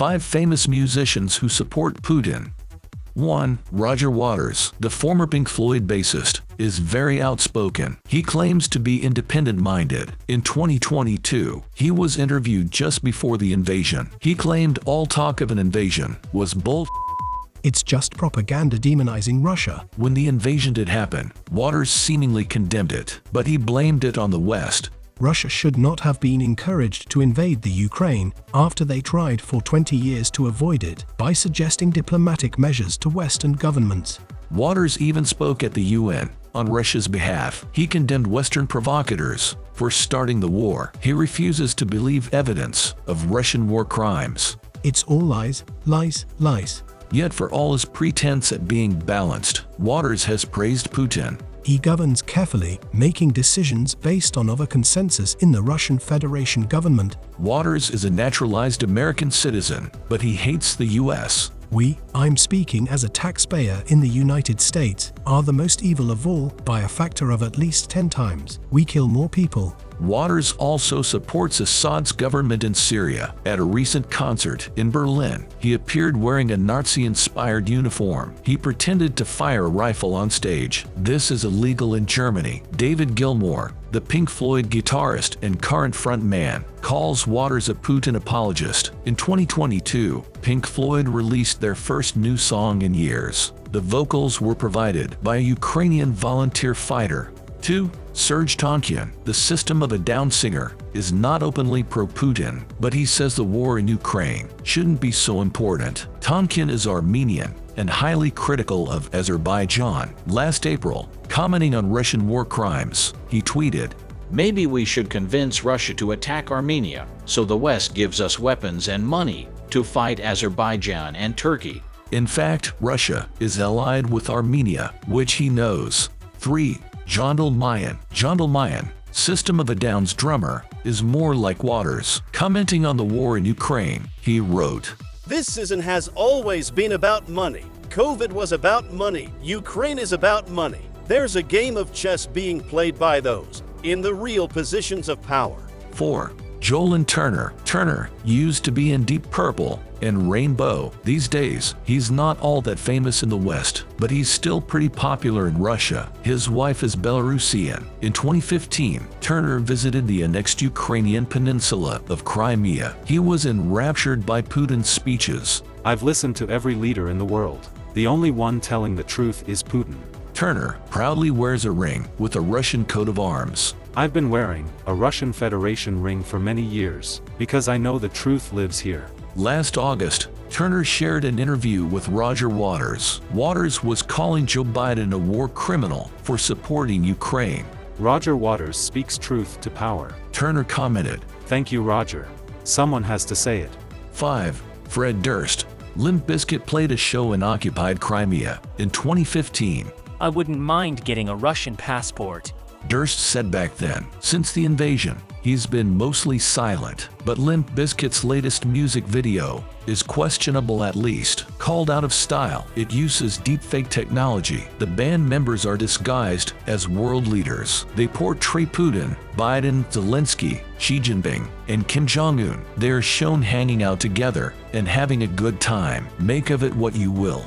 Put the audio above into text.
5 famous musicians who support Putin. 1. Roger Waters, the former Pink Floyd bassist, is very outspoken. He claims to be independent-minded. In 2022, he was interviewed just before the invasion. He claimed all talk of an invasion was bull. It's just propaganda demonizing Russia. When the invasion did happen, Waters seemingly condemned it, but he blamed it on the West. Russia should not have been encouraged to invade the Ukraine after they tried for 20 years to avoid it by suggesting diplomatic measures to Western governments. Waters even spoke at the UN on Russia's behalf. He condemned Western provocateurs for starting the war. He refuses to believe evidence of Russian war crimes. It's all lies, lies, lies. Yet for all his pretense at being balanced, Waters has praised Putin. He governs carefully, making decisions based on a consensus in the Russian Federation government. Waters is a naturalized American citizen, but he hates the U.S. I'm speaking as a taxpayer in the United States, are the most evil of all by a factor of at least 10 times. We kill more people. Waters also supports Assad's government in Syria. At a recent concert in Berlin, he appeared wearing a Nazi-inspired uniform. He pretended to fire a rifle on stage. This is illegal in Germany. David Gilmour, the Pink Floyd guitarist and current frontman, calls Waters a Putin apologist. In 2022, Pink Floyd released their first new song in years. The vocals were provided by a Ukrainian volunteer fighter. 2. Serj Tankian, the System of a Down singer, is not openly pro-Putin, but he says the war in Ukraine shouldn't be so important. Tankian is Armenian and highly critical of Azerbaijan. Last April, commenting on Russian war crimes, he tweeted, "Maybe we should convince Russia to attack Armenia, so the West gives us weapons and money to fight Azerbaijan and Turkey." In fact, Russia is allied with Armenia, which he knows. 3. Dolmayan, System of a Down's drummer, is more like Waters. Commenting on the war in Ukraine, he wrote, "This season has always been about money. COVID was about money. Ukraine is about money. There's a game of chess being played by those in the real positions of power." 4. Lynn Turner. Turner used to be in Deep Purple and Rainbow. These days, he's not all that famous in the West, but he's still pretty popular in Russia. His wife is Belarusian. In 2015, Turner visited the annexed Ukrainian peninsula of Crimea. He was enraptured by Putin's speeches. "I've listened to every leader in the world. The only one telling the truth is Putin." Turner proudly wears a ring with a Russian coat of arms. "I've been wearing a Russian Federation ring for many years, because I know the truth lives here." Last August, Turner shared an interview with Roger Waters. Waters was calling Joe Biden a war criminal for supporting Ukraine. "Roger Waters speaks truth to power." Turner commented, "Thank you, Roger. Someone has to say it." 5. Fred Durst. Limp Bizkit played a show in occupied Crimea in 2015. "I wouldn't mind getting a Russian passport," Durst said back then. Since the invasion, he's been mostly silent, but Limp Bizkit's latest music video is questionable, at least. Called out of style, it uses deepfake technology. The band members are disguised as world leaders. They portray Putin, Biden, Zelensky, Xi Jinping, and Kim Jong-un. They are shown hanging out together and having a good time. Make of it what you will.